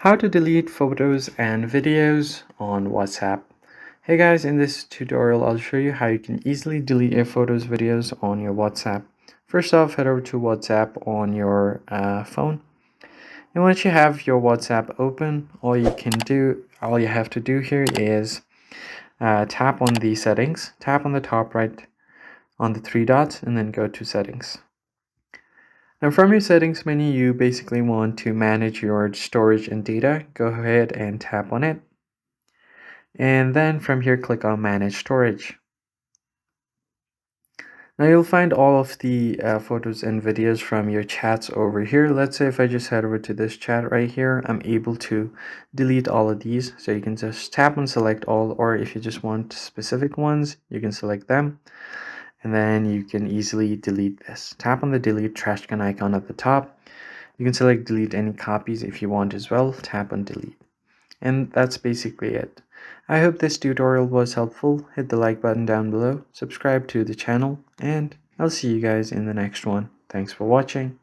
How to delete photos and videos on WhatsApp. Hey guys, in this tutorial I'll show you how you can easily delete your photos, videos on your WhatsApp. First off, head over to WhatsApp on your phone. And once you have your WhatsApp open, all you have to do here is tap on the settings, tap on the top right on the three dots, and then go to settings. Now from your settings menu, you basically want to manage your storage and data. Go ahead and tap on it. And then from here, click on manage storage. Now you'll find all of the photos and videos from your chats over here. Let's say if I just head over to this chat right here, I'm able to delete all of these. So you can just tap and select all, or if you just want specific ones, you can select them. And then you can easily delete this. Tap on the delete trash can icon at the top. You can select delete any copies if you want as well. Tap on delete. And that's basically it. I hope this tutorial was helpful. Hit the like button down below, subscribe to the channel, and I'll see you guys in the next one. Thanks for watching.